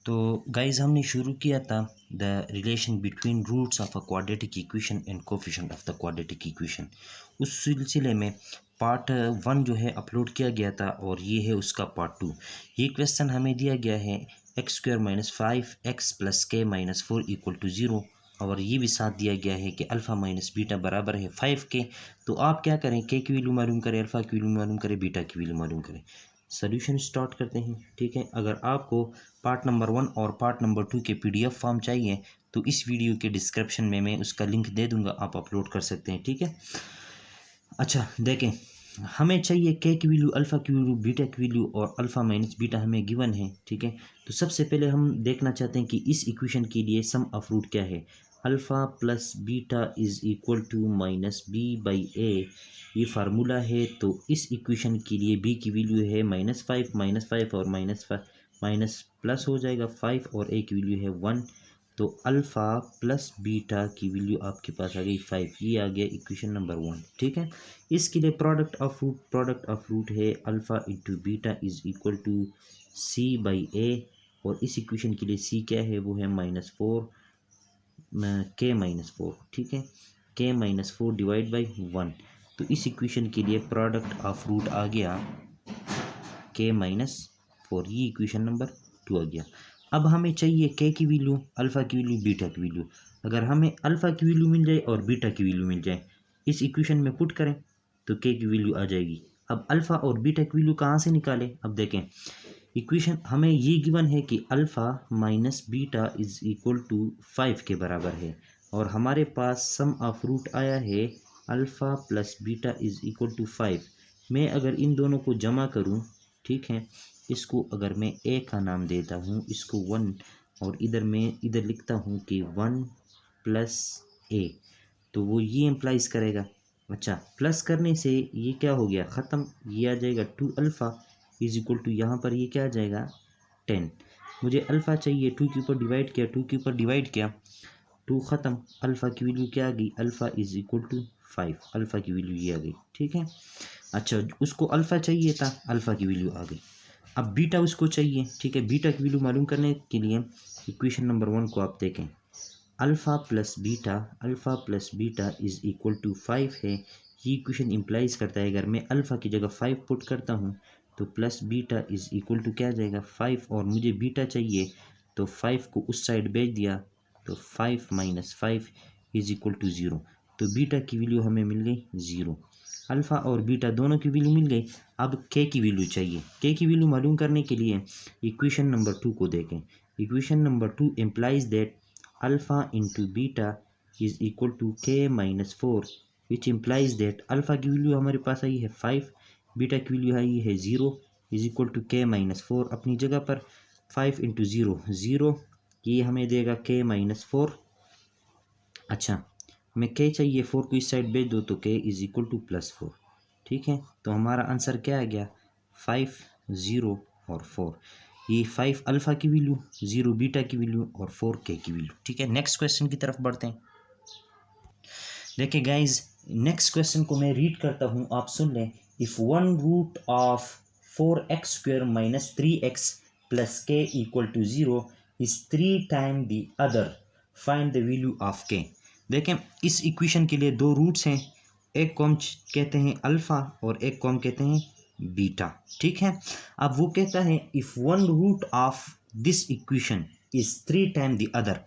तो गाइस हमने शुरू किया था the relation between roots of a quadratic equation and coefficient of the quadratic equation. उस सिलसिले में पार्ट 1 जो है अपलोड किया गया था और ये है उसका पार्ट 2। ये क्वेश्चन हमें दिया गया है x square minus 5x plus के माइनस 4 इक्वल टू 0 और ये भी साथ दिया गया है कि अल्फ़ा माइनस बीटा बराबर है 5 के। तो आप क्या करें, के की वैल्यू मालूम करें, अल्फ़ा की वैल्यू मालूम करें, बीटा की वैल्यू मालूम करें। सोल्यूशन स्टार्ट करते हैं। ठीक है, अगर आपको पार्ट नंबर 1 और पार्ट नंबर 2 के पीडीएफ फॉर्म चाहिए तो इस वीडियो के डिस्क्रिप्शन में मैं उसका लिंक दे दूंगा, आप अपलोड कर सकते हैं। ठीक है, अच्छा देखें, हमें चाहिए के की वैल्यू, अल्फ़ा की वैल्यू, बीटा की वैल्यू और अल्फ़ा माइनस बीटा हमें गिवन है। ठीक है, तो सबसे पहले हम देखना चाहते हैं कि इस इक्वेशन के लिए सम ऑफ रूट क्या है। Alpha plus beta is equal to minus b by a, ये फार्मूला है। तो इस इक्वेशन के लिए बी की वैल्यू है -5 और माइनस प्लस हो जाएगा 5 और ए की वैल्यू है 1। तो अल्फ़ा प्लस बीटा की वैल्यू आपके पास आ गई 5, ये आ गया इक्वेशन नंबर 1। ठीक है, इसके लिए प्रोडक्ट ऑफ रूट है alpha into beta is equal to c by a, और इस इक्वेशन के लिए सी क्या है, वो है -4 के -4। ठीक है, के -4 डिवाइड बाई 1। तो इस इक्वेशन के लिए प्रोडक्ट ऑफ रूट आ गया के-4, ये इक्वेशन नंबर 2 आ गया। अब हमें चाहिए के की वैल्यू, अल्फ़ा की वैल्यू, बीटा की वैल्यू। अगर हमें अल्फ़ा की वैल्यू मिल जाए और बीटा की वैल्यू मिल जाए, इस इक्वेशन में पुट करें तो के की वैल्यू आ जाएगी। अब अल्फ़ा और बीटा की वैल्यू कहाँ से निकालें, अब देखें, इक्वेशन हमें ये गिवन है कि alpha minus beta is equal to 5 के बराबर है और हमारे पास सम ऑफ रूट आया है alpha plus beta is equal to 5। मैं अगर इन दोनों को जमा करूं, ठीक है, इसको अगर मैं ए का नाम देता हूँ, इसको 1, और इधर मैं इधर लिखता हूँ कि 1 प्लस ए, तो वो ये इम्प्लाइज करेगा। अच्छा, प्लस करने से ये क्या हो गया, ख़त्म, ये आ जाएगा 2 अल्फ़ा इज इक्वल टू, यहाँ पर ये क्या आ जाएगा 10। मुझे अल्फ़ा चाहिए, 2 के ऊपर डिवाइड किया, 2 के ऊपर डिवाइड किया, 2 ख़त्म, अल्फ़ा की वैल्यू क्या आ गई, alpha is equal to 5, alpha की वैल्यू ये आ गई। ठीक है, अच्छा उसको अल्फ़ा चाहिए था, अल्फ़ा की वैल्यू आ गई। अब बीटा उसको चाहिए। ठीक है, बीटा की वैल्यू मालूम करने के लिए इक्वेशन नंबर 1 को आप देखें, alpha plus beta is equal to 5 है। ये इक्वेशन इम्प्लाइज करता है अगर मैं अल्फ़ा की जगह 5 पुट करता हूँ तो plus beta is equal to क्या आ जाएगा 5, और मुझे बीटा चाहिए तो 5 को उस साइड भेज दिया, तो 5 माइनस 5 इज इक्वल टू 0। तो बीटा की वैल्यू हमें मिल गई 0। अल्फ़ा और बीटा दोनों की वैल्यू मिल गई। अब के की वैल्यू चाहिए। के की वैल्यू मालूम करने के लिए इक्वेशन नंबर 2 को देखें। Equation number 2 implies that alpha into beta is equal to k minus 4, which implies that alpha की वैल्यू हमारे पास आई है 5, बीटा की वैल्यू आई है 0, is equal to k minus 4 अपनी जगह पर, 5 इंटू 0 0, ये हमें देगा के माइनस 4। अच्छा, हमें के चाहिए, 4 को इस साइड भेज दो तो के इज इक्वल टू प्लस 4। ठीक है, तो हमारा आंसर क्या आ गया, 5 0 और 4। ये 5 अल्फ़ा की वैल्यू, 0 बीटा की वैल्यू और 4 के की वैल्यू। ठीक है, नेक्स्ट क्वेश्चन की तरफ बढ़ते हैं। देखिए गाइज, नेक्स्ट क्वेश्चन को मैं रीड करता हूँ, आप सुन लें। If one root of 4x square minus 3x plus k equal to 0 is 3 time the other, find the value of k. देखें, इस इक्वेशन के लिए दो रूट्स हैं, एक को हम कहते हैं अल्फ़ा और एक को हम कहते हैं बीटा। ठीक है, अब वो कहता है if one root of this equation is 3 time the other.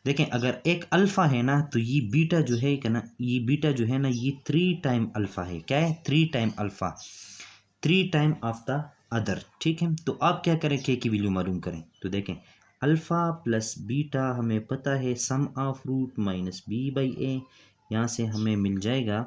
देखें, अगर एक अल्फ़ा है ना तो ये बीटा जो है क्या ना, ये बीटा जो है ना ये 3 टाइम अल्फ़ा है। क्या है, 3 time alpha, 3 time of the other. ठीक है, तो आप क्या करें, के की वैल्यू मालूम करें। तो देखें, अल्फ़ा प्लस बीटा हमें पता है sum of root minus b by a, यहाँ से हमें मिल जाएगा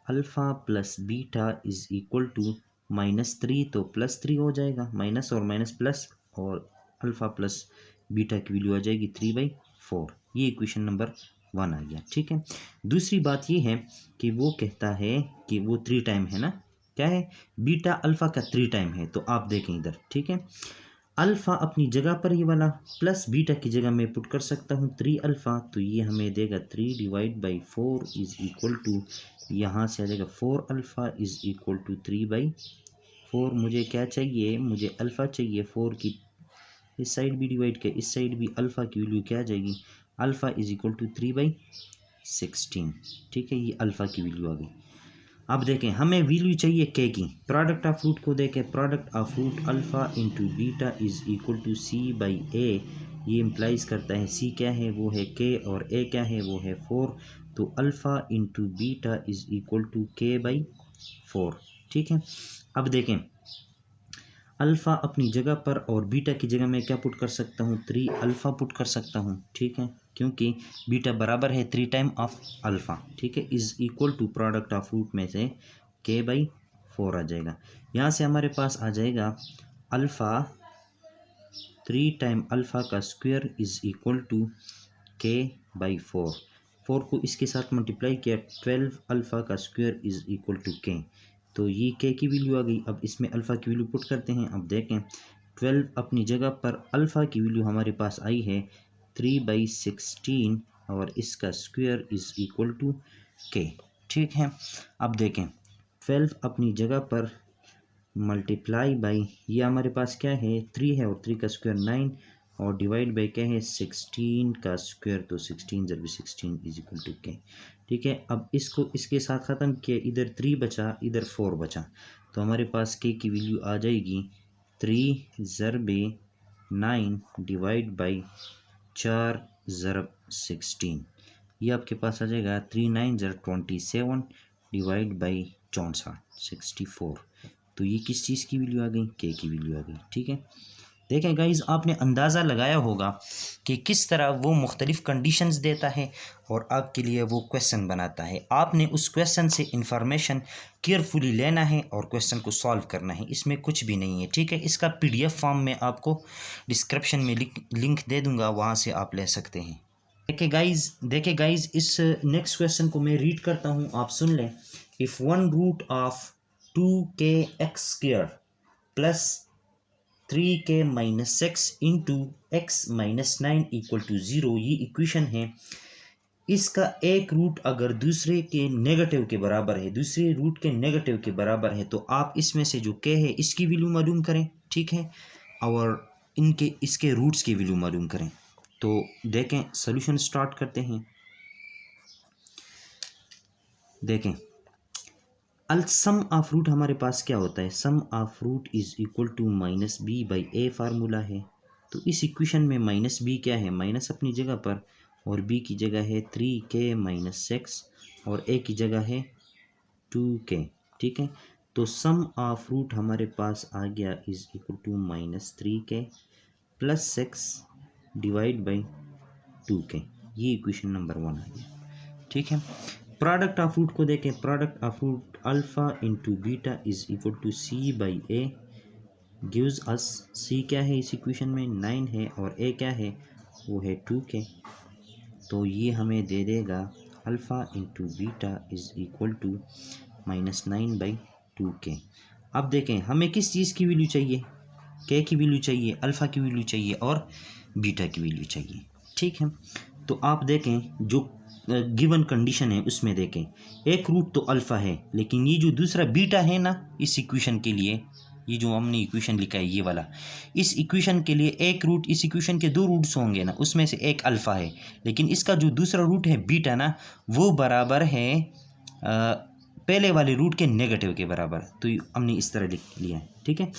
alpha plus beta is equal to -3, तो +3 हो जाएगा, माइनस और माइनस प्लस, और अल्फ़ा प्लस बीटा की वैल्यू आ जाएगी 3/4। ये इक्वेशन नंबर 1 आ गया। ठीक है, दूसरी बात ये है कि वो कहता है कि वो 3 टाइम है ना, क्या है, बीटा अल्फ़ा का 3 टाइम है। तो आप देखें इधर, ठीक है, अल्फ़ा अपनी जगह पर ये वाला प्लस बीटा की जगह मैं पुट कर सकता हूँ 3 अल्फ़ा, तो ये हमें देगा 3 divide by 4 is equal to, यहाँ से आ जाएगा 4 अल्फ़ा इज इक्वल टू 3/4। मुझे क्या चाहिए, मुझे अल्फ़ा चाहिए 4 की इस साइड भी डिवाइड किया, इस साइड भी अल्फ़ा की वैल्यू क्या आ जाएगी, अल्फ़ा इज इक्वल टू 3/16। ठीक है, ये अल्फ़ा की वैल्यू आ गई। अब देखें हमें वैल्यू चाहिए के की। प्रोडक्ट ऑफ रूट को देखें, product of root alpha into beta is equal to C/A। ये इम्प्लाइज करता है C क्या है, वो है K, और A क्या है, वो है 4। तो alpha into beta is equal to K/4। ठीक है, अब देखें अल्फ़ा अपनी जगह पर और बीटा की जगह मैं क्या पुट कर सकता हूँ, 3 अल्फ़ा पुट कर सकता हूँ। ठीक है, क्योंकि बीटा बराबर है 3 टाइम ऑफ अल्फ़ा। ठीक है, is equal to product of root में से K/4 आ जाएगा। यहाँ से हमारे पास आ जाएगा अल्फ़ा 3 टाइम अल्फ़ा का square is equal to K/4। 4 को इसके साथ मल्टीप्लाई किया, 12 अल्फ़ा का square is equal to K। तो ये K की वैल्यू आ गई। अब इसमें अल्फ़ा की वैल्यू पुट करते हैं। अब देखें 12 अपनी जगह पर अल्फ़ा की वैल्यू हमारे पास आई है 3/16 और इसका square is equal to K। ठीक है, अब देखें 12 अपनी जगह पर मल्टीप्लाई बाई, ये हमारे पास क्या है 3 है, और 3 का स्क्वायर 9, और डिवाइड बाई क्या है 16 का स्क्वायर। तो 16 जब 16 इज इक्वल टू K। ठीक है, अब इसको इसके साथ ख़त्म किया, इधर 3 बचा, इधर 4 बचा। तो हमारे पास K की वैल्यू आ जाएगी 3 ज़रब 9 डिवाइड बाई 4 ज़रब 16। ये आपके पास आ जाएगा 3 9 ज़र 27 डिवाइड बाई 64 64। तो ये किस चीज़ की वैल्यू आ गई, के की वैल्यू आ गई। ठीक है, देखें गाइज़ आपने अंदाज़ा लगाया होगा कि किस तरह वो मुख्तलिफ़ कंडीशंस देता है और आपके लिए वो क्वेश्चन बनाता है। आपने उस क्वेश्चन से इंफॉर्मेशन केयरफुली लेना है और क्वेश्चन को सॉल्व करना है, इसमें कुछ भी नहीं है। ठीक है, इसका PDF फॉर्म में आपको डिस्क्रिप्शन में लिंक दे दूँगा, वहाँ से आप ले सकते हैं। देखिए गाइज़ इस नेक्स्ट क्वेश्चन को मैं रीड करता हूँ, आप सुन लें। If one root of 2kx² plus 3k minus 6 into x minus 9 equal to 0, ये इक्वेशन है। इसका एक रूट अगर दूसरे के नेगेटिव के बराबर है, दूसरे रूट के नेगेटिव के बराबर है, तो आप इसमें से जो k है इसकी वैल्यू मालूम करें। ठीक है, और इसके रूट्स की वैल्यू मालूम करें। तो देखें सॉल्यूशन स्टार्ट करते हैं। देखें सम ऑफ रूट हमारे पास क्या होता है, sum of root is equal to -b/a formula है। तो इस इक्वेशन में -b क्या है, माइनस अपनी जगह पर और b की जगह है 3k माइनस 6 और a की जगह है 2k। ठीक है, तो सम ऑफ रूट हमारे पास आ गया is equal to -3k plus 6 divide by 2k। ये इक्वेशन नंबर 1 आ गया। ठीक है, प्रोडक्ट ऑफ रूट को देखें, product of root alpha into beta is equal to C/A gives us, C क्या है इस इक्वेशन में 9 है, और A क्या है वो है 2k। तो ये हमें दे देगा alpha into beta is equal to -9/2k। अब देखें हमें किस चीज़ की वैल्यू चाहिए, k की वैल्यू चाहिए, अल्फ़ा की वैल्यू चाहिए और बीटा की वैल्यू चाहिए। ठीक है, तो आप देखें जो गिवन कंडीशन है उसमें देखें एक रूट तो अल्फ़ा है, लेकिन ये जो दूसरा बीटा है ना इस इक्वेशन के लिए, ये जो हमने इक्वेशन लिखा है ये वाला, इस इक्वेशन के लिए एक रूट, इस इक्वेशन के 2 रूट्स होंगे ना, उसमें से एक अल्फ़ा है, लेकिन इसका जो दूसरा रूट है बीटा ना, वो बराबर है पहले वाले रूट के नेगेटिव के बराबर। तो हमने इस तरह लिख लिया है। ठीक है,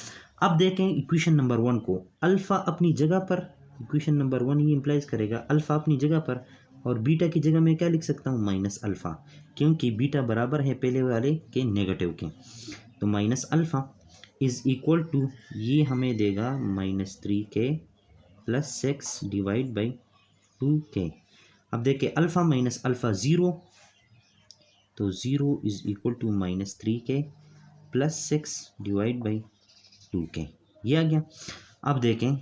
अब देखें इक्वेशन नंबर 1 को, अल्फ़ा अपनी जगह पर, इक्वेशन नंबर 1 ये इम्प्लाइज करेगा अल्फ़ा अपनी जगह पर, और बीटा की जगह मैं क्या लिख सकता हूँ माइनस अल्फ़ा, क्योंकि बीटा बराबर है पहले वाले के नेगेटिव के। तो minus alpha is equal to, ये हमें देगा -3k plus 6 divide by 2k। अब देखिए अल्फ़ा माइनस अल्फ़ा 0, तो 0 is equal to -3k plus 6 divide by 2k, ये आ गया। अब देखें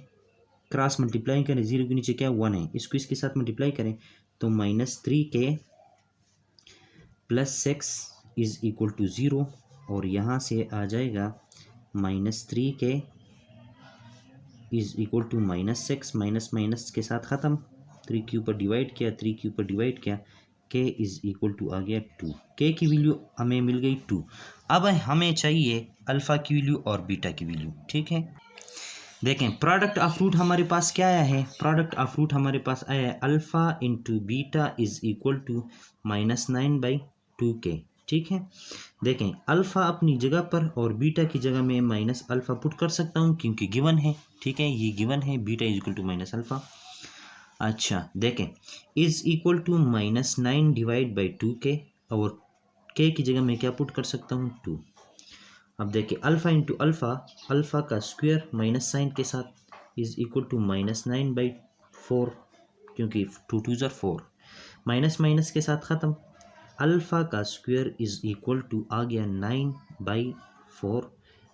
क्रॉस मल्टीप्लाई करें, 0 के नीचे क्या 1 है, इसको इसके साथ मल्टीप्लाई करें तो -3k plus 6 is equal to 0, और यहाँ से आ जाएगा -3k is equal to -6, minus minus के साथ ख़त्म, 3 के ऊपर डिवाइड किया, 3 के ऊपर डिवाइड किया, k इज़ इक्वल टू आ गया 2। k की वैल्यू हमें मिल गई 2। अब हमें चाहिए अल्फ़ा की वैल्यू और बीटा की वैल्यू। ठीक है, देखें प्रोडक्ट ऑफ रूट हमारे पास क्या आया है, प्रोडक्ट ऑफ रूट हमारे पास आया है alpha into beta is equal to -9/2k। ठीक है, देखें अल्फ़ा अपनी जगह पर और बीटा की जगह में माइनस अल्फ़ा पुट कर सकता हूँ क्योंकि गिवन है। ठीक है, ये गिवन है beta is equal to minus alpha. अच्छा देखें is equal to -9 divide by 2k और k की जगह में क्या पुट कर सकता हूँ 2। अब देखिए अल्फ़ा इंटू अल्फ़ा, अल्फ़ा का स्क्वायर माइनस साइन के साथ इज़ इक्वल टू -9/4 क्योंकि 2 2 ज़र 4, माइनस माइनस के साथ ख़त्म। अल्फ़ा का स्क्वायर इज़ इक्वल टू आ गया 9/4,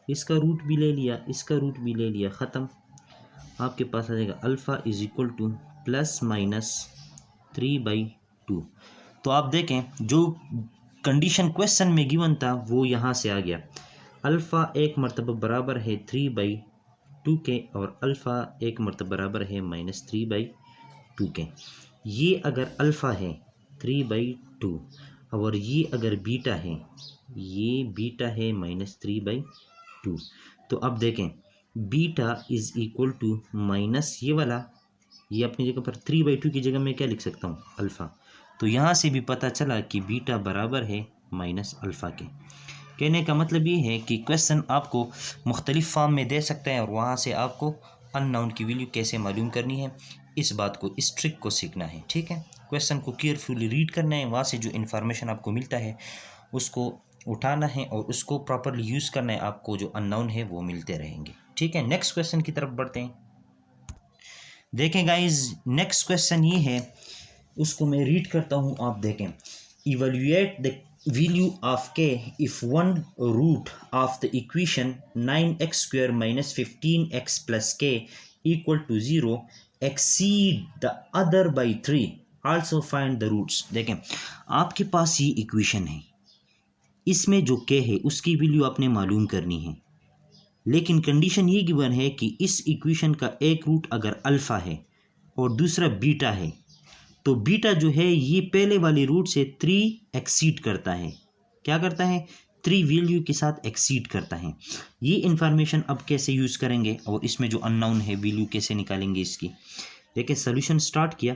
इसका रूट भी ले लिया, इसका रूट भी ले लिया, ख़त्म। आपके पास आ जाएगा अल्फ़ा इज़ इक्वल टू +-3/2। तो आप देखें जो कंडीशन क्वेश्चन में गिवन था वो यहाँ से आ गया। अल्फ़ा एक मरतबा बराबर है 3/2 के और अल्फ़ा एक मरतबा बराबर है -3/2 के। ये अगर अल्फ़ा है 3/2 और ये अगर बीटा है, ये बीटा है -3/2। तो अब देखें beta is equal to minus ये वाला, ये अपनी जगह पर 3/2 की जगह में क्या लिख सकता हूँ अल्फ़ा। तो यहाँ से भी पता चला कि बीटा बराबर है माइनस अल्फ़ा के। कहने का मतलब ये है कि क्वेश्चन आपको मुख्तलिफ फॉर्म में दे सकते हैं और वहाँ से आपको अननोन की वैल्यू कैसे मालूम करनी है, इस बात को, इस ट्रिक को सीखना है। ठीक है, क्वेश्चन को केयरफुली रीड करना है, वहाँ से जो इन्फॉर्मेशन आपको मिलता है उसको उठाना है और उसको प्रॉपरली यूज़ करना है, आपको जो अननोन है वो मिलते रहेंगे। ठीक है, नेक्स्ट क्वेश्चन की तरफ बढ़ते हैं। देखें गाइज नेक्स्ट क्वेश्चन ये है, उसको मैं रीड करता हूँ, आप देखें। Evaluate the value of k if one root of the equation 9x² minus 15x plus k equal to 0 exceed the other by 3, also find the roots। देखें आपके पास ये इक्वेशन है, इसमें जो k है उसकी वैल्यू आपने मालूम करनी है, लेकिन कंडीशन ये गिवन है कि इस इक्वेशन का एक रूट अगर अल्फ़ा है और दूसरा बीटा है, तो बीटा जो है ये पहले वाली रूट से 3 एक्सीड करता है। क्या करता है? 3 वैल्यू के साथ एक्सीड करता है। ये इन्फॉर्मेशन अब कैसे यूज़ करेंगे और इसमें जो अननोन है वैल्यू कैसे निकालेंगे इसकी। देखिए सॉल्यूशन स्टार्ट किया,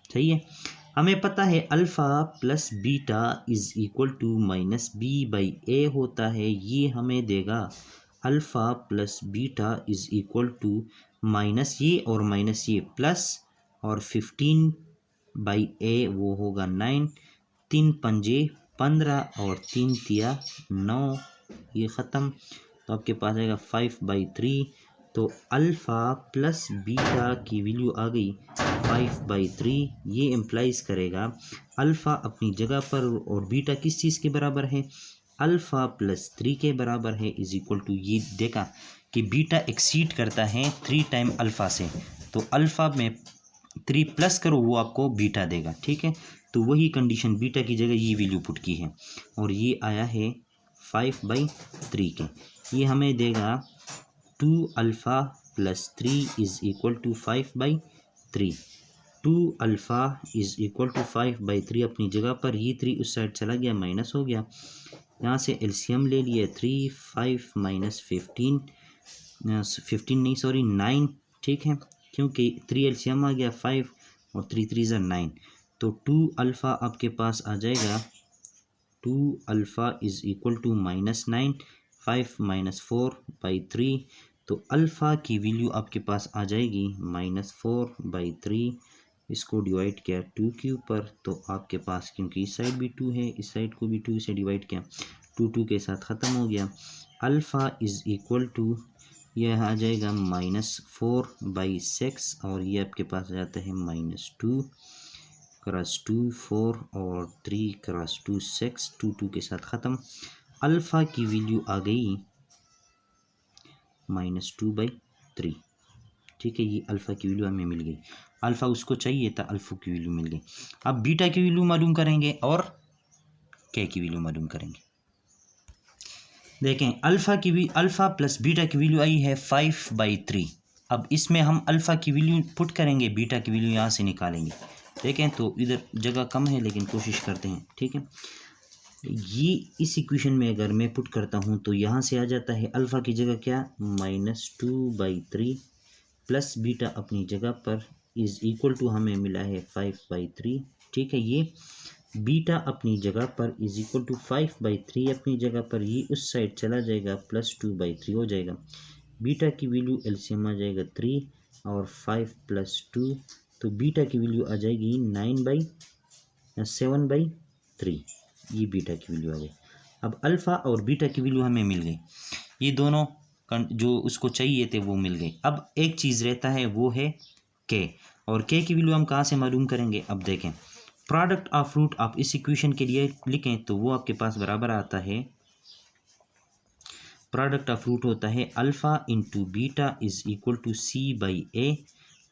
सही है। हमें पता है alpha plus beta is equal to -b/a होता है। ये हमें देगा alpha plus beta is equal to minus ये और माइनस ये प्लस और 15/a वो होगा 9, 3 पंजे 15 और 3 तिया 9, ये ख़त्म। तो आपके पास आएगा 5/3। तो अल्फ़ा प्लस बीटा की वैल्यू आ गई 5/3। ये इम्प्लाइज करेगा अल्फ़ा अपनी जगह पर और बीटा किस चीज़ के बराबर है, अल्फ़ा प्लस 3 के बराबर है, इज इक्वल टू ये देखा कि बीटा एक्सीड करता है 3 टाइम अल्फ़ा से, तो अल्फ़ा में 3 प्लस करो वो आपको बीटा देगा। ठीक है, तो वही कंडीशन बीटा की जगह ये वैल्यू पुट की है और ये आया है 5/3 के। ये हमें देगा 2 alpha plus 3 is equal to 5/3। 2 alpha is equal to 5/3 अपनी जगह पर, ये 3 उस साइड चला गया माइनस हो गया। यहाँ से एलसीएम ले लिया 3, 5 माइनस 15 नहीं सॉरी 9। ठीक है, क्योंकि 3 एलसीएम आ गया 5 और 3 3 ज़ा 9, तो 2 अल्फ़ा आपके पास आ जाएगा 2 अल्फ़ा इज़ इक्वल टू -9, 5 - 4/3। तो अल्फ़ा की वैल्यू आपके पास आ जाएगी -4/3। इसको डिवाइड किया 2 के ऊपर, तो आपके पास क्योंकि इस साइड भी 2 है, इस साइड को भी 2 से डिवाइड किया, 2 के साथ ख़त्म हो गया। अल्फ़ा इज़ इक्वल टू यह आ जाएगा -4/6 और ये आपके पास आ जाता है -2 क्रॉस 2 4 और 3 क्रॉस 2 6, 2 के साथ ख़त्म। अल्फ़ा की वैल्यू आ गई -2/3। ठीक है, ये अल्फ़ा की वैल्यू हमें मिल गई। अल्फ़ा उसको चाहिए था, अल्फ़ा की वैल्यू मिल गई। अब बीटा की वैल्यू मालूम करेंगे और के की वैल्यू मालूम करेंगे। देखें अल्फ़ा प्लस बीटा की वैल्यू आई है 5/3। अब इसमें हम अल्फ़ा की वैल्यू पुट करेंगे, बीटा की वैल्यू यहाँ से निकालेंगे। देखें तो इधर जगह कम है लेकिन कोशिश करते हैं। ठीक है, ये इस इक्वेशन में अगर मैं पुट करता हूँ तो यहाँ से आ जाता है अल्फ़ा की जगह क्या -2/3 प्लस बीटा अपनी जगह पर इज़ इक्वल टू हमें मिला है 5/3। ठीक है, ये बीटा अपनी जगह पर इज़ इक्वल टू 5/3 अपनी जगह पर, ये उस साइड चला जाएगा +2/3 हो जाएगा। बीटा की वैल्यू एलसीएम आ जाएगा 3 और 5 + 2, तो बीटा की वैल्यू आ जाएगी 7/3। ये बीटा की वैल्यू आ गई। अब अल्फ़ा और बीटा की वैल्यू हमें मिल गई, ये दोनों जो उसको चाहिए थे वो मिल गए। अब एक चीज़ रहता है वो है के, और के की वैल्यू हम कहाँ से मालूम करेंगे। अब देखें, प्रोडक्ट ऑफ रूट आप इस इक्वेशन के लिए लिखें तो वो आपके पास बराबर आता है, प्रोडक्ट ऑफ रूट होता है alpha into beta is equal to C/A।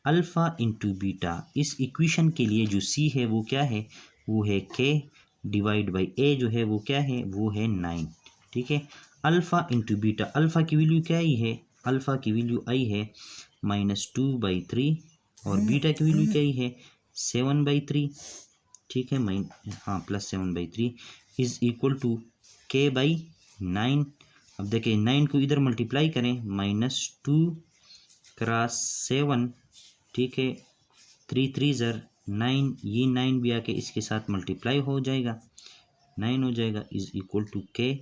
Alpha into beta इस इक्वेशन के लिए जो C है वो क्या है, वो है K डिवाइड बाई A जो है वो क्या है, वो है 9। ठीक है, अल्फ़ा इंटू बीटा, अल्फ़ा की वैल्यू क्या आई है, अल्फ़ा की वैल्यू आई है -2/3 और बीटा की वैल्यू क्या आई है 7/3। ठीक है, हाँ +7/3 इज़ इक्वल टू K/9। अब देखिए 9 को इधर मल्टीप्लाई करें, -2 क्रॉस 7, ठीक है, 3 3 ज़र 9, ये 9 भी आके इसके साथ मल्टीप्लाई हो जाएगा, 9 हो जाएगा इज़ इक्वल टू के,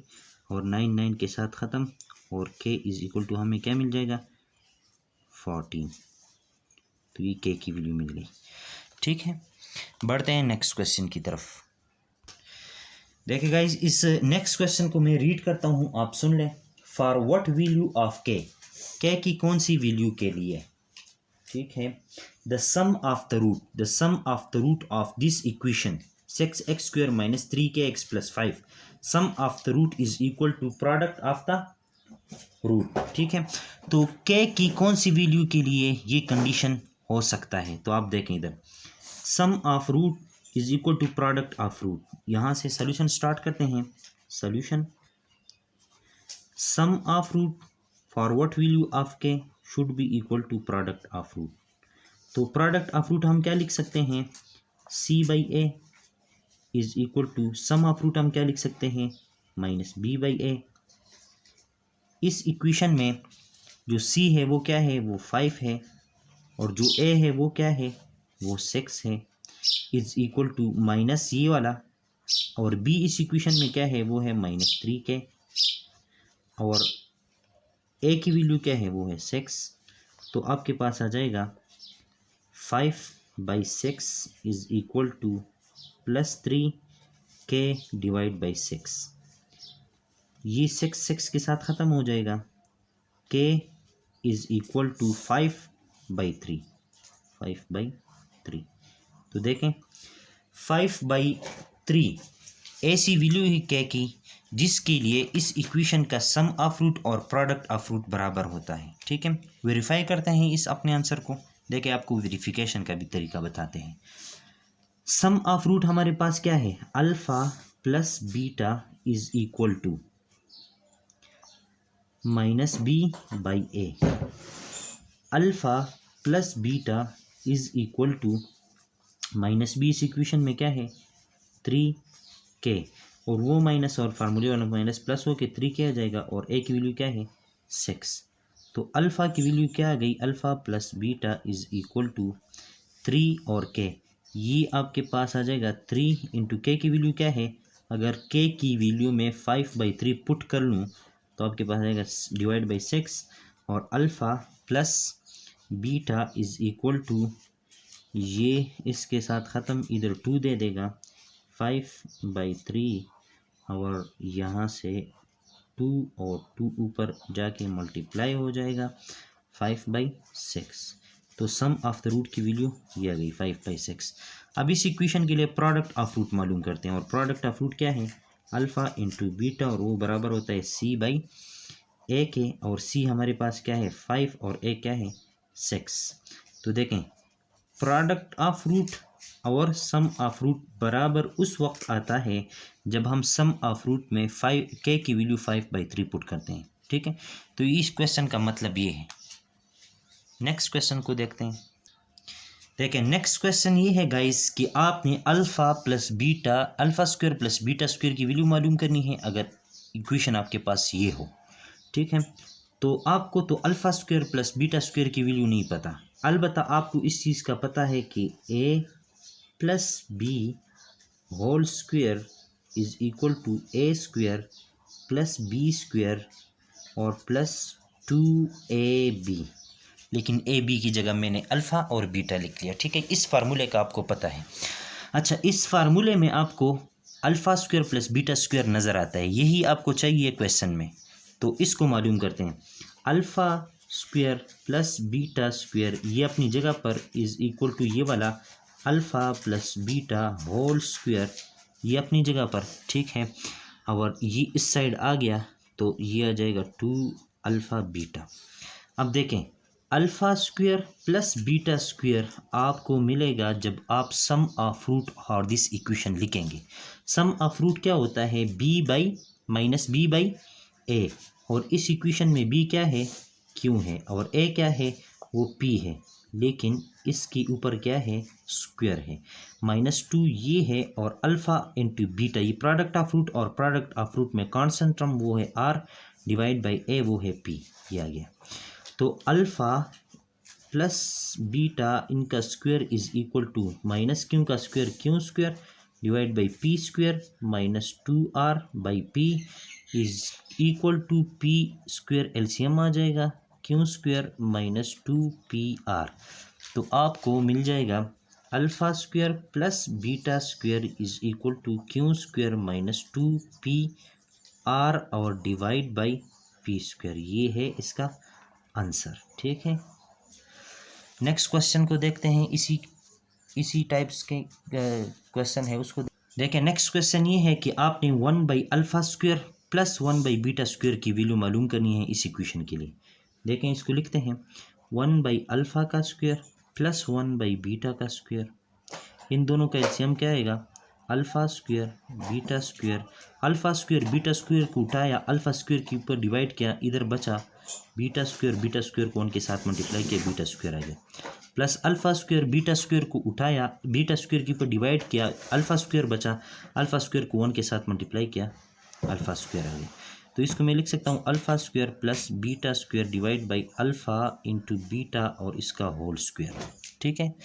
और 9 9 के साथ ख़त्म, और के इज़ इक्वल टू हमें क्या मिल जाएगा 14। तो ये के की वैल्यू मिल गई। ठीक है, बढ़ते हैं नेक्स्ट क्वेश्चन की तरफ। देखिए गाइज, इस नेक्स्ट क्वेश्चन को मैं रीड करता हूँ, आप सुन लें। फॉर व्हाट वैल्यू ऑफ के की कौन सी वैल्यू के लिए। ठीक है, the sum of the root of this equation 6x² - 3kx + 5 sum of the root is equal to product of the root. ठीक है, तो के की कौन सी वैल्यू के लिए ये कंडीशन हो सकता है, तो आप देखें इधर sum of root is equal to product of root. यहाँ से सॉल्यूशन स्टार्ट करते हैं। Solution sum of root for what value of k should be equal to product of root. तो प्रोडक्ट ऑफ रूट हम क्या लिख सकते हैं, C/A is equal to sum of root हम क्या लिख सकते हैं -B/A। इस इक्वेशन में जो C है वो क्या है, वो 5 है, और जो A है वो क्या है, वो 6 है, इज इक्वल टू माइनस ये वाला, और B इस इक्वेशन में क्या है, वो है -3 के, और A की वैल्यू क्या है, वो है 6। तो आपके पास आ जाएगा 5/6 is equal to +3k divide by 6। ये 6 के साथ ख़त्म हो जाएगा। k is equal to 5/3। तो देखें 5/3 ऐसी वैल्यू है k की जिसके लिए इस इक्वेशन का सम ऑफ रूट और प्रोडक्ट ऑफ रूट बराबर होता है। ठीक है, वेरीफाई करते हैं इस अपने आंसर को। देखिए, आपको वेरिफिकेशन का भी तरीका बताते हैं। सम ऑफ रूट हमारे पास क्या है, alpha plus beta is equal to -B/A। Alpha plus beta is equal to -B इस इक्वेशन में क्या है 3k, और वो माइनस और फार्मूले वाला माइनस प्लस हो के 3k आ जाएगा, और a की वैल्यू क्या है 6। तो अल्फ़ा की वैल्यू क्या आ गई, alpha plus beta is equal to 3 और k, ये आपके पास आ जाएगा 3 इंटू के की वैल्यू क्या है, अगर k की वैल्यू में 5/3 पुट कर लूँ तो आपके पास आएगा डिवाइड बाई 6, और alpha plus beta is equal to, ये इसके साथ ख़त्म, इधर 2 दे देगा 5/3, और यहाँ से 2 और 2 ऊपर जाके मल्टीप्लाई हो जाएगा 5/6। तो सम ऑफ द रूट की वैल्यू ये आ गई 5/6। अब इस इक्वेशन के लिए प्रोडक्ट ऑफ रूट मालूम करते हैं, और प्रोडक्ट ऑफ रूट क्या है, अल्फ़ा इंटू बीटा, और वो बराबर होता है C/A के, और C हमारे पास क्या है 5 और A क्या है 6। तो देखें प्रोडक्ट ऑफ रूट और सम ऑफ रूट बराबर उस वक्त आता है जब हम सम ऑफ रूट में 5k की वैल्यू 5/3 पुट करते हैं। ठीक है, तो इस क्वेश्चन का मतलब ये है। नेक्स्ट क्वेश्चन को देखते हैं। देखिए नेक्स्ट क्वेश्चन ये है गाइस कि आपने alpha plus beta, alpha square plus beta square की वैल्यू मालूम करनी है अगर इक्वेशन आपके पास ये हो। ठीक है, तो आपको तो alpha square plus beta square की वैल्यू नहीं पता, अलबत्ता आपको इस चीज़ का पता है कि a plus b whole square is equal to a square plus b square और प्लस 2ab, लेकिन ए बी की जगह मैंने अल्फ़ा और बीटा लिख लिया। ठीक है, इस फार्मूले का आपको पता है। अच्छा, इस फार्मूले में आपको alpha square plus beta square नज़र आता है, यही आपको चाहिए क्वेश्चन में, तो इसको मालूम करते हैं। Alpha square plus beta square ये अपनी जगह पर इज़ इक्वल टू ये वाला alpha plus beta whole square ये अपनी जगह पर। ठीक है, और ये इस साइड आ गया तो ये आ जाएगा 2 अल्फ़ा बीटा। अब देखें, alpha square plus beta square आपको मिलेगा जब आप सम ऑफ रूट और दिस इक्वेशन लिखेंगे। सम ऑफ रूट क्या होता है, b by minus b by a, और इस इक्वेशन में बी क्या है, क्यू है, और ए क्या है, वो पी है, लेकिन इसके ऊपर क्या है, स्क्वायर है। -2 ये है, और अल्फ़ा इंटू बीटा ये प्रोडक्ट ऑफ रूट, और प्रोडक्ट ऑफ रूट में कॉन्स्टेंट टर्म वो है आर डिवाइड बाई ए वो है पी, ये आ गया। तो अल्फ़ा प्लस बीटा इनका square is equal to minus q का square q square divide by p square minus 2r by p is equal to p square, LCM आ जाएगा क्यू स्क्वायर माइनस 2pr। तो आपको मिल जाएगा alpha square plus beta square is equal to q square minus 2pr और divide by p square, ये है इसका आंसर। ठीक है, नेक्स्ट क्वेश्चन को देखते हैं। इसी टाइप्स के क्वेश्चन है, उसको देखें। नेक्स्ट क्वेश्चन ये है कि आपने 1 by alpha square plus 1 by beta square की वैल्यू मालूम करनी है इस इक्वेशन के लिए। देखें, इसको लिखते हैं 1 बाई अल्फ़ा का स्क्वायर प्लस 1 बाई बीटा का स्क्वायर, इन दोनों का एलसीएम क्या आएगा, alpha square beta square. Alpha square beta square को उठाया, अल्फ़ा स्क्वायर के ऊपर डिवाइड किया, इधर बचा बीटा स्क्वायर को उनके साथ मल्टीप्लाई किया, बीटा स्क्वायर आ गया, plus alpha square beta square को उठाया, बीटा स्क्वायर के ऊपर डिवाइड किया, अल्फ़ा स्क्वायर बचा, अल्फ़ा स्क्वायर को 1 के साथ मल्टीप्लाई किया, अल्फ़ा स्क्वायर आ गया। तो इसको मैं लिख सकता हूँ alpha square plus beta square divide by alpha into beta और इसका होल स्क्वायर। ठीक है,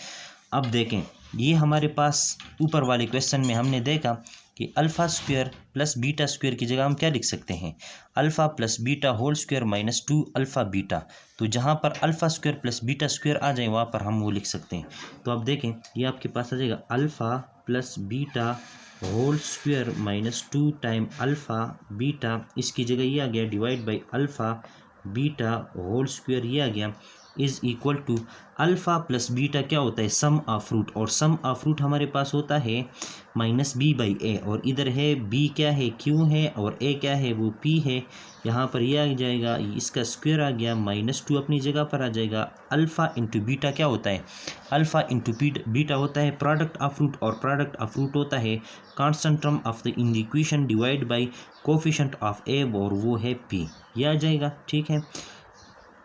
अब देखें, ये हमारे पास ऊपर वाले क्वेश्चन में हमने देखा कि alpha square plus beta square की जगह हम क्या लिख सकते हैं, alpha plus beta whole square minus 2 alpha beta. तो जहाँ पर alpha square plus beta square आ जाए वहाँ पर हम वो लिख सकते हैं। तो अब देखें, ये आपके पास आ जाएगा alpha plus beta whole square minus 2 time alpha beta, इसकी जगह ये आ गया divide by alpha beta whole square, ये आ गया is equal to alpha plus beta क्या होता है, सम ऑफ रूट, और सम ऑफ रूट हमारे पास होता है माइनस बी बाई ए, और इधर है बी क्या है, क्यू है, और ए क्या है, वो पी है। यहाँ पर ये आ जाएगा, इसका स्क्वायर आ गया, -2 अपनी जगह पर आ जाएगा। अल्फ़ा इंटू बीटा क्या होता है, अल्फ़ा इंटू बीटा होता है प्रोडक्ट ऑफ रूट, और प्रोडक्ट ऑफ रूट होता है constant term of the in the equation divide by coefficient of a, और वो है पी, ये आ जाएगा। ठीक है,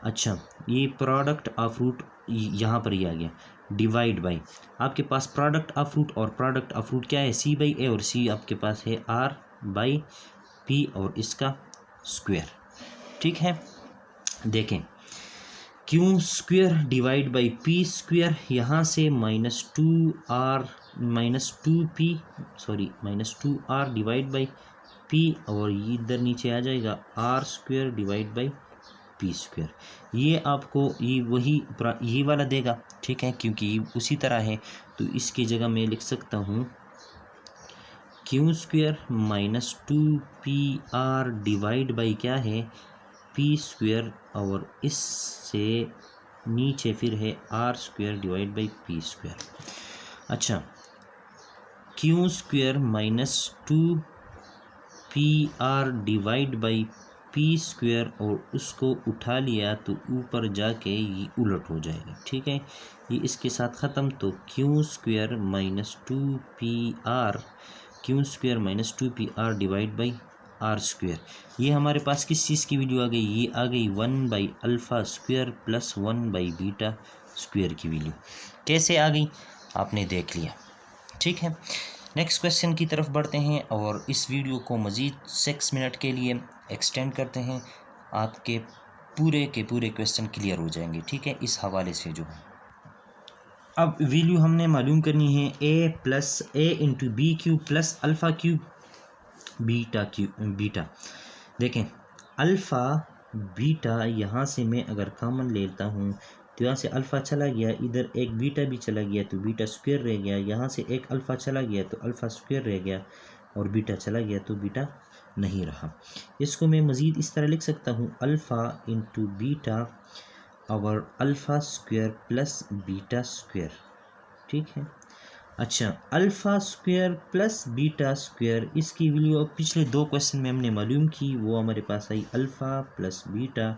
अच्छा, ये प्रोडक्ट ऑफ रूट यहाँ पर ही आ गया, डिवाइड बाई आपके पास प्रोडक्ट ऑफ रूट, और प्रोडक्ट ऑफ रूट क्या है, सी बाई ए, और सी आपके पास है आर बाई पी और इसका स्क्वायर। ठीक है, देखें, Q square divide by p square, यहाँ से -2r -2r divide by P, और इधर नीचे आ जाएगा r square divide by p square. ये आपको ये वाला देगा। ठीक है, क्योंकि ये उसी तरह है, तो इसकी जगह मैं लिख सकता हूँ Q square -2pr divide by क्या है, पी स्क्वायर, और इससे नीचे फिर है r square divide by p square. अच्छा, q square -2pr divide by p square, और उसको उठा लिया तो ऊपर जाके ये उलट हो जाएगा। ठीक है, ये इसके साथ ख़त्म, तो q square -2pr divide by r square. ये हमारे पास किस चीज़ की वैल्यू आ गई, ये आ गई 1/α² प्लस 1/β² की वैल्यू। कैसे आ गई आपने देख लिया, ठीक है। नेक्स्ट क्वेश्चन की तरफ बढ़ते हैं और इस वीडियो को मज़ीद 6 मिनट के लिए एक्सटेंड करते हैं, आपके पूरे के पूरे क्वेश्चन क्लियर हो जाएंगे, ठीक है। इस हवाले से जो है अब वैल्यू हमने मालूम करनी है a into b cube plus alpha cube beta. देखें अल्फ़ा बीटा, यहाँ से मैं अगर कॉमन लेता हूँ तो यहाँ से अल्फ़ा चला गया, इधर एक बीटा भी चला गया तो बीटा स्क्वायर रह गया, यहाँ से एक अल्फ़ा चला गया तो अल्फ़ा स्क्वायर रह गया, और बीटा चला गया तो बीटा नहीं रहा। इसको मैं मज़ीद इस तरह लिख सकता हूँ अल्फ़ा इंटू बीटा और alpha square plus beta square, ठीक है। अच्छा, alpha square plus beta square, इसकी वैल्यू अब पिछले 2 क्वेश्चन में हमने मालूम की, वो हमारे पास आई अल्फ़ा प्लस बीटा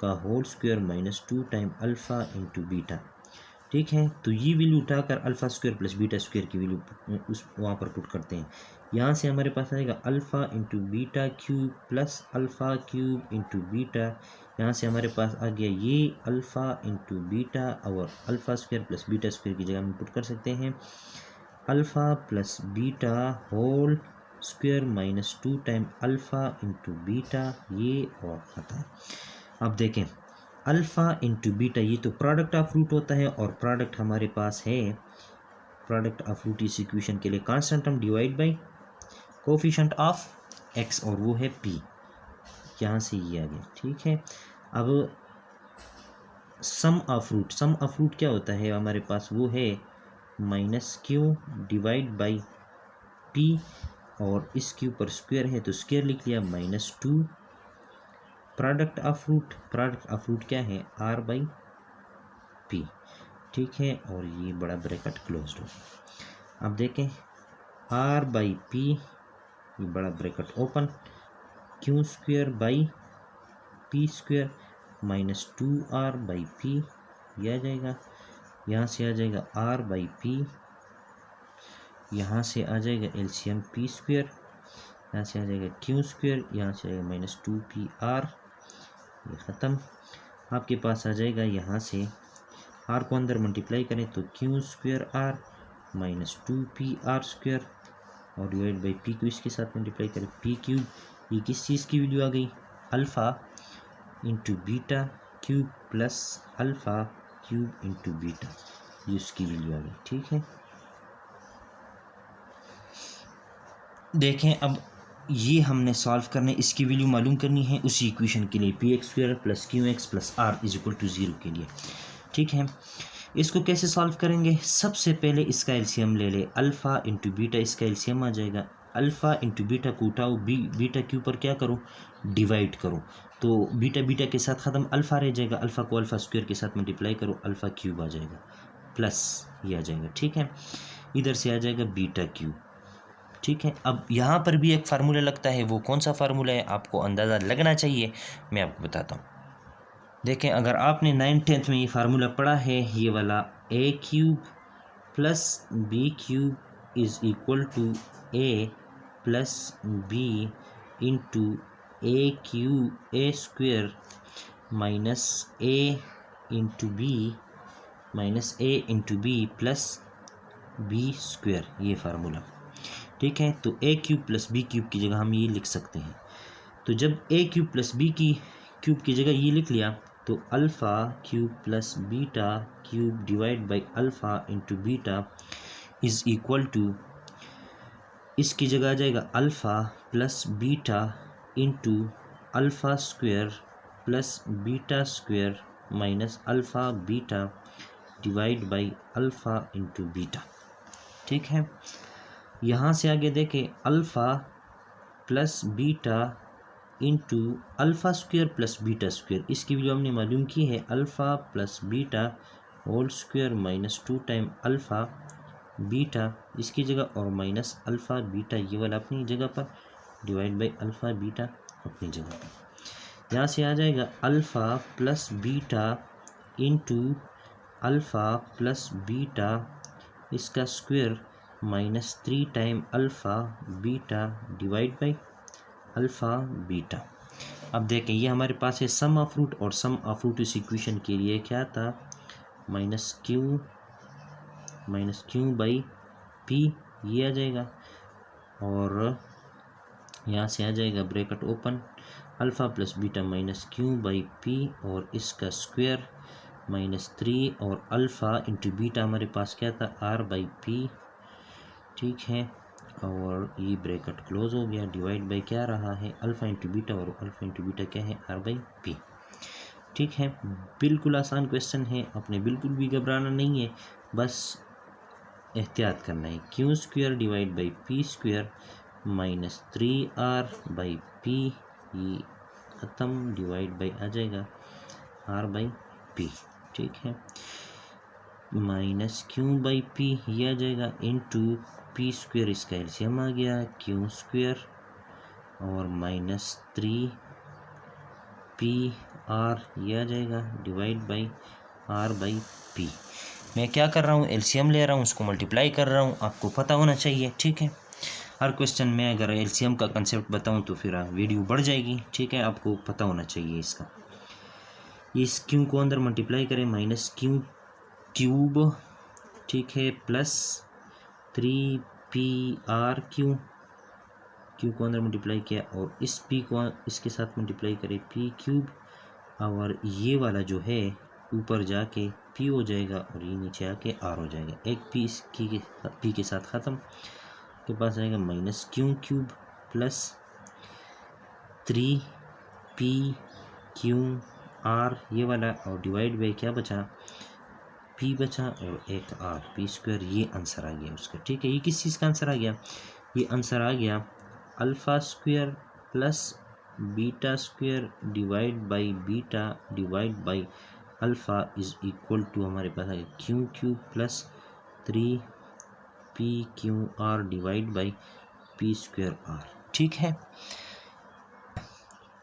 का whole square minus 2 time alpha into beta, ठीक है। तो ये वैल्यू उठाकर alpha square plus beta square की वैल्यू उस वहाँ पर पुट करते हैं। यहाँ से हमारे पास आएगा alpha into beta cube plus alpha cube into beta, यहाँ से हमारे पास आ गया ये अल्फ़ा इंटू बीटा, और alpha square plus beta square की जगह हम पुट कर सकते हैं alpha plus beta whole square minus 2 time alpha into beta, ये और ख़त्म। अब देखें अल्फ़ा इंटू बीटा, ये तो प्रोडक्ट ऑफ रूट होता है, और प्रोडक्ट हमारे पास है, प्रोडक्ट ऑफ रूट इस इक्वेशन के लिए constant term divide by coefficient of x, और वो है पी, यहाँ से ये आ गया, ठीक है। अब सम ऑफ रूट क्या होता है हमारे पास, वो है minus Q divide by P, और इसके ऊपर स्क्वायर है तो स्क्वायर लिख लिया -2। प्रोडक्ट ऑफ रूट क्या है, आर बाई पी, ठीक है। और ये बड़ा ब्रैकेट क्लोज्ड हो। अब देखें आर बाई पी, ये बड़ा bracket open, Q square by p square -2r by P, ये आ जाएगा, यहाँ से आ जाएगा आर बाई पी, यहाँ से आ जाएगा एलसीएम पी स्क्वायर, यहाँ से आ जाएगा क्यू स्क्वायर, यहाँ से आएगा -2pr, ये ख़त्म। आपके पास आ जाएगा यहाँ से आर को अंदर मल्टीप्लाई करें तो q square r -2pr square, और डिवाइड बाई पी को इसके साथ मल्टीप्लाई करें पी क्यूब, ये किस चीज़ की वैल्यू आ गई, alpha into beta cube plus alpha cube into beta, ये उसकी वैल्यू आ गई, ठीक है। देखें अब ये हमने सॉल्व करने, इसकी वैल्यू मालूम करनी है उसी इक्वेशन के लिए px² plus qx plus r is equal to 0 के लिए, ठीक है। इसको कैसे सॉल्व करेंगे, सबसे पहले इसका एलसीएम ले ले, अल्फ़ा इंटू बीटा, इसका एलसीएम आ जाएगा, अल्फ़ा इंटू बीटा को उठाओ, बीटा के ऊपर क्या करो, डिवाइड करो, तो बीटा के साथ ख़त्म, अल्फ़ा रह जाएगा, अल्फ़ा को अल्फ़ा स्क्वायर के साथ मल्टीप्लाई करो, अल्फ़ा क्यूब आ जाएगा, प्लस ये आ जाएगा, ठीक है। इधर से आ जाएगा बीटा क्यूब, ठीक है। अब यहाँ पर भी एक फार्मूला लगता है, वो कौन सा फार्मूला है आपको अंदाज़ा लगना चाहिए, मैं आपको बताता हूँ। देखें अगर आपने 9th-10th में ये फार्मूला पढ़ा है, ये वाला a cube plus b cube is equal to a plus b into a square minus a into b plus b square, ये फार्मूला, ठीक है। तो a cube plus b cube की जगह हम ये लिख सकते हैं, तो जब a क्यूब प्लस बी की क्यूब की जगह ये लिख लिया तो alpha cube plus beta cube divide by alpha into beta is equal to, इसकी जगह आ जाएगा alpha plus beta into alpha square plus beta square minus alpha beta divide by alpha into beta, ठीक है। यहाँ से आगे देखें alpha plus beta into alpha square plus beta square, इसकी वैल्यू हमने मालूम की है alpha plus beta whole square -2 time alpha beta, इसकी जगह और माइनस अल्फ़ा बीटा ये वाला अपनी जगह पर, डिवाइड बाई अल्फ़ा बीटा अपनी जगह पर। यहाँ से आ जाएगा alpha plus beta into alpha plus beta, इसका square -3 time alpha beta divide by alpha beta. अब देखें ये हमारे पास है सम ऑफ रूट, और सम ऑफ रूट इस इक्वेशन के लिए क्या था, माइनस क्यू बाई पी, ये आ जाएगा, और यहाँ से आ जाएगा bracket open, alpha plus beta minus Q by P और इसका स्क्वायर -3 और अल्फ़ा इंटू बीटा हमारे पास क्या था, आर बाई पी। ठीक है, और ये ब्रैकेट क्लोज हो गया, डिवाइड बाई क्या रहा है, अल्फ़ा इंटू बीटा, और अल्फ़ा इंटू बीटा क्या है, आर बाई पी। ठीक है, बिल्कुल आसान क्वेश्चन है, आपने बिल्कुल भी घबराना नहीं है, बस एहतियात करना है। Q square divide by p square -3r by P, ये ख़त्म, डिवाइड बाई आ जाएगा आर बाई पी। ठीक है, माइनस क्यू बाई पी ये आ जाएगा, इंटू पी स्क्वायर, इसका एलसीएम आ गया क्यू स्क्वायर, और -3 पी आर ये आ जाएगा, divide by r by p. मैं क्या कर रहा हूँ, एलसीएम ले रहा हूँ, उसको मल्टीप्लाई कर रहा हूँ, आपको पता होना चाहिए। ठीक है, हर क्वेश्चन में अगर एलसीएम का कंसेप्ट बताऊँ तो फिर वीडियो बढ़ जाएगी। ठीक है, आपको पता होना चाहिए इसका। इस क्यू को अंदर मल्टीप्लाई करें, माइनस क्यू क्यूब, ठीक है, प्लस 3pr क्यू को अंदर मल्टीप्लाई किया, और इस p को इसके साथ मल्टीप्लाई करें, p क्यूब, और ये वाला जो है ऊपर जाके p हो जाएगा, और ये नीचे आके r हो जाएगा। एक p के साथ ख़त्म, के पास आएगा minus Q cube plus 3pqr ये वाला, और डिवाइड बाई क्या बचा, p बचा, और एक r, पी स्क्वायर, ये आंसर आ गया उसका। ठीक है, ये किस चीज़ का आंसर आ गया, ये आंसर आ गया alpha square plus beta square divide by beta divide by alpha is equal to, हमारे पास आ गया q cube plus 3pqr divide by p square r. ठीक है,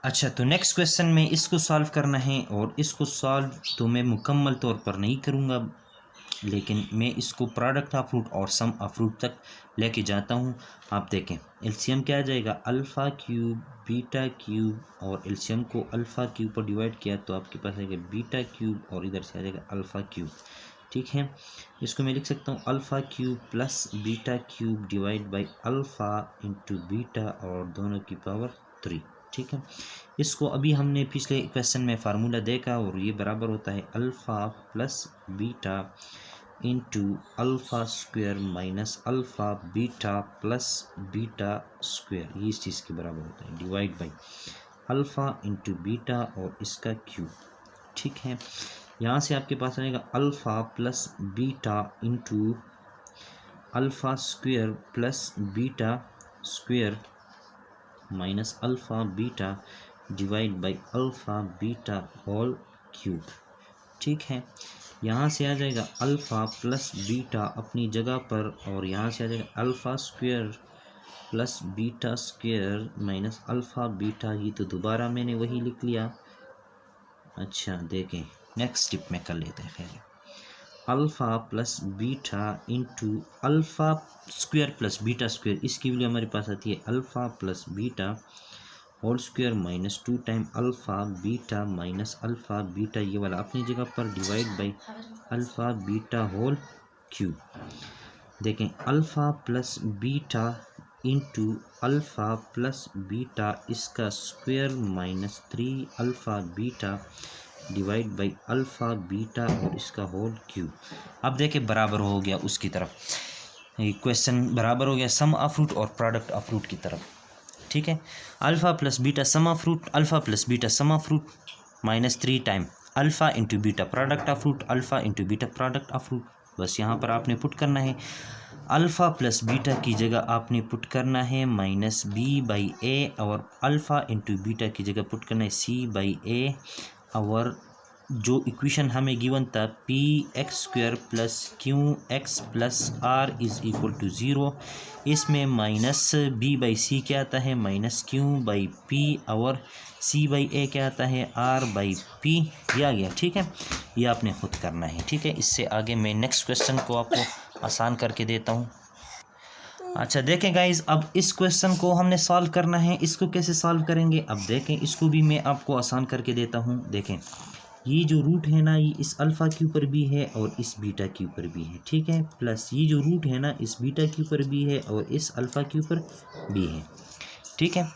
अच्छा, तो नेक्स्ट क्वेश्चन में इसको सॉल्व करना है, और इसको सॉल्व तो मैं मुकम्मल तौर पर नहीं करूँगा, लेकिन मैं इसको प्रोडक्ट ऑफ रूट और सम ऑफ रूट तक लेके जाता हूँ। आप देखें एलसीएम क्या आ जाएगा, अल्फ़ा क्यूब बीटा क्यूब, और एलसीएम को अल्फ़ा क्यूब पर डिवाइड किया तो आपके पास आएगा बीटा क्यूब, और इधर से आ जाएगा अल्फ़ा क्यूब। ठीक है, इसको मैं लिख सकता हूँ alpha cube plus beta cube divide by alpha into beta, और दोनों की पावर 3। ठीक है, इसको अभी हमने पिछले क्वेश्चन में फार्मूला देखा, और ये बराबर होता है alpha plus beta into alpha square minus alpha beta plus beta square, ये इस चीज़ के बराबर होता है, divide by alpha into beta और इसका क्यूब। ठीक है, यहाँ से आपके पास आएगा alpha plus beta into alpha square plus beta square minus alpha beta divide by alpha beta whole cube. ठीक है, यहाँ से आ जाएगा अल्फ़ा प्लस बीटा अपनी जगह पर, और यहाँ से आ जाएगा alpha square plus beta square minus alpha beta, ये तो दोबारा मैंने वही लिख लिया। अच्छा देखें, नेक्स्ट स्टेप में कर लेते हैं। खैर, alpha plus beta into alpha square plus beta square, इसकी वैल्यू हमारे पास आती है alpha plus beta whole square minus 2 time alpha beta minus alpha beta, ये वाला अपनी जगह पर, divide by alpha beta whole cube. देखें alpha plus beta into alpha plus beta, इसका square minus 3 alpha beta divide by alpha beta और इसका whole cube. अब देखें बराबर हो गया उसकी तरफ, क्वेश्चन बराबर हो गया सम ऑफ रूट और प्रोडक्ट ऑफ रूट की तरफ। ठीक है, alpha plus beta sum of root, alpha plus beta sum of root -3 time alpha into beta product of root, alpha into beta product of root. बस यहाँ पर आपने put करना है, अल्फ़ा प्लस बीटा की जगह आपने पुट करना है -b/a, और अल्फ़ा इंटू बीटा की जगह पुट करना है c/a, और जो इक्वेशन हमें गिवन था px² plus qx plus r is equal to 0, इसमें -b/c क्या आता है, -q/p, और c/a क्या आता है, r/p, ये आ गया। ठीक है, ये आपने खुद करना है। ठीक है, इससे आगे मैं नेक्स्ट क्वेश्चन को आपको आसान करके देता हूँ। अच्छा देखें गाइज, अब इस क्वेश्चन को हमने सॉल्व करना है। इसको कैसे सॉल्व करेंगे, अब देखें, इसको भी मैं आपको आसान करके देता हूँ। देखें, ये जो रूट है ना, ये इस अल्फ़ा के ऊपर भी है और इस बीटा के ऊपर भी है, ठीक है। प्लस ये जो रूट है ना, इस बीटा के ऊपर भी है और इस अल्फ़ा के ऊपर भी है, ठीक है।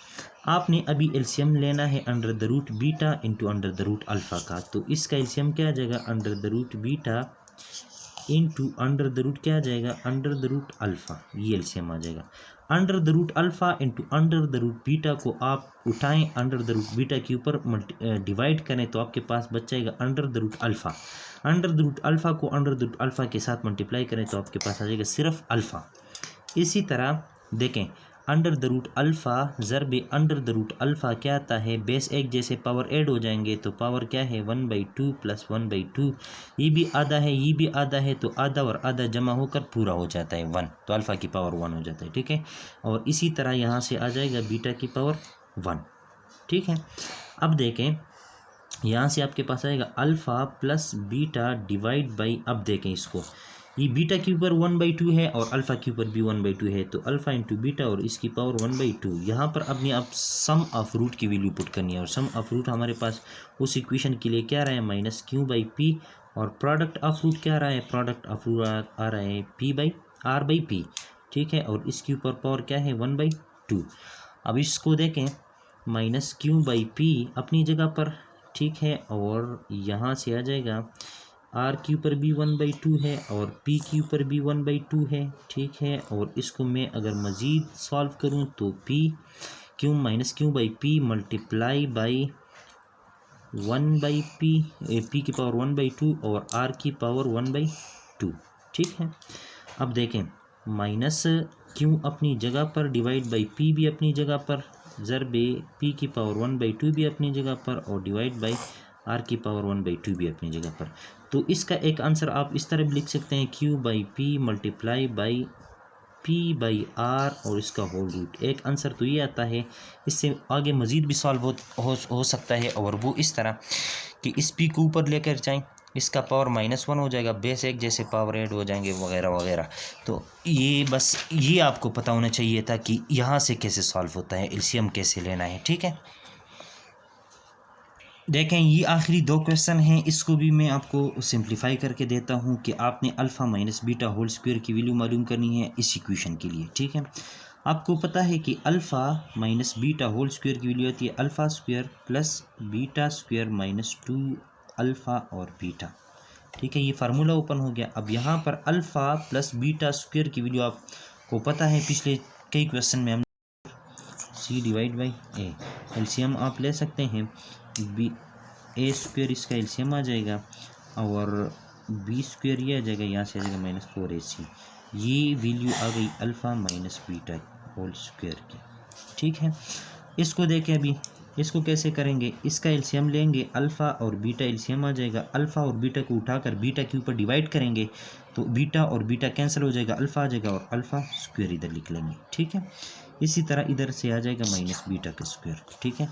आपने अभी एलसीएम लेना है under the root beta into under the root alpha का। तो इसका एलसीएम क्या आ जाएगा, under the root beta into under the root क्या आ जाएगा, अंडर द रूट अल्फ़ा। ये एलसीएम आ जाएगा। Under the root alpha into under the root beta को आप उठाएं, अंडर द रूट बीटा के ऊपर डिवाइड करें तो आपके पास बच जाएगा under the root alpha. Under the root alpha को अंडर द रूट अल्फ़ा के साथ मल्टीप्लाई करें तो आपके पास आ जाएगा सिर्फ अल्फ़ा। इसी तरह देखें, अंडर द रूट अल्फ़ा ज़रब अंडर द रूट अल्फ़ा क्या आता है, बेस एक जैसे पावर ऐड हो जाएंगे तो पावर क्या है 1/2 प्लस 1/2। ये भी आधा है, ये भी आधा है, तो आधा और आधा जमा होकर पूरा हो जाता है 1, तो अल्फ़ा की पावर 1 हो जाता है, ठीक है। और इसी तरह यहाँ से आ जाएगा बीटा की पावर 1, ठीक है। अब देखें, यहाँ से आपके पास आएगा alpha plus beta divide by, अब देखें इसको, ये बीटा के ऊपर 1/2 है और अल्फ़ा के ऊपर भी 1/2 है, तो अल्फ़ा इंटू बीटा और इसकी पावर 1/2। यहाँ पर अपने आप सम ऑफ रूट की वैल्यू पुट करनी है और सम ऑफ रूट हमारे पास उस इक्वेशन के लिए क्या रहा है, -q/p, और प्रोडक्ट ऑफ रूट क्या रहा है, प्रोडक्ट ऑफ रूट आ रहा है p/r/p, ठीक है। और इसके ऊपर पावर क्या है 1/2। अब इसको देखें, -q/p अपनी जगह पर, ठीक है, और यहाँ से आ जाएगा आर के ऊपर भी 1/2 है और पी के ऊपर भी 1/2 है, ठीक है। और इसको मैं अगर मज़ीद सॉल्व करूँ तो P Q -q/p multiply by 1/p, P की पावर 1/2 और आर की पावर 1/2, ठीक है। अब देखें, माइनस क्यू अपनी जगह पर, डिवाइड बाई पी भी अपनी जगह पर, ज़रबे पी की पावर 1/2 भी अपनी जगह पर, और डिवाइड बाई आर की पावर 1/2 भी अपनी जगह पर। तो इसका एक आंसर आप इस तरह भी लिख सकते हैं, q/p मल्टीप्लाई बाई p/r और इसका होल रूट। एक आंसर तो ये आता है। इससे आगे मज़ीद भी सॉल्व हो सकता है, और वो इस तरह कि इस p को ऊपर लेकर जाएं, इसका पावर -1 हो जाएगा, बेस एक जैसे पावर ऐड हो जाएंगे वगैरह वगैरह। तो ये बस ये आपको पता होना चाहिए था कि यहाँ से कैसे सॉल्व होता है, एलसीएम कैसे लेना है, ठीक है। देखें, ये आखिरी 2 क्वेश्चन हैं, इसको भी मैं आपको सिंप्लीफाई करके देता हूँ कि आपने alpha minus beta whole square की वैल्यू मालूम करनी है इस इक्वेशन के लिए, ठीक है। आपको पता है कि alpha minus beta whole square की वैल्यू आती है alpha square plus beta square -2 alpha और बीटा, ठीक है। ये फार्मूला ओपन हो गया। अब यहाँ पर अल्फ़ा प्लस बीटा स्क्वायर की वैल्यू आपको पता है, पिछले कई क्वेश्चन में हम c/a एलसीएम आप ले सकते हैं, बी ए स्क्वायर इसका एलसीएम आ जाएगा और बी स्क्वायर ये आ जाएगा, यहाँ से आ जाएगा -4ac। ये वैल्यू आ गई alpha minus beta whole square की, ठीक है। इसको देखें, अभी इसको कैसे करेंगे, इसका एलसीएम लेंगे, अल्फ़ा और बीटा एलसीएम आ जाएगा, अल्फ़ा और बीटा को उठाकर बीटा के ऊपर डिवाइड करेंगे तो बीटा और बीटा कैंसिल हो जाएगा, अल्फ़ा आ जाएगा और अल्फ़ा स्क्वायर इधर लिख लेंगे, ठीक है। इसी तरह इधर से आ जाएगा माइनस बीटा का स्क्वायर, ठीक है।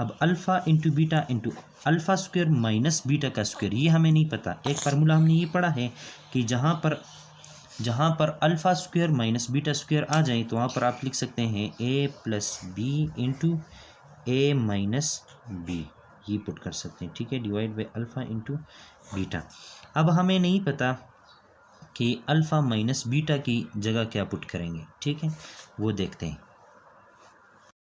अब alpha into beta into alpha square minus beta का स्क्वायर, ये हमें नहीं पता। एक फार्मूला हमने ये पढ़ा है कि जहाँ पर alpha square minus beta square आ जाए तो वहाँ पर आप लिख सकते हैं a plus b into a minus b, ये पुट कर सकते हैं, ठीक है, divide by alpha into beta. अब हमें नहीं पता कि अल्फ़ा माइनस बीटा की जगह क्या पुट करेंगे, ठीक है, वो देखते हैं।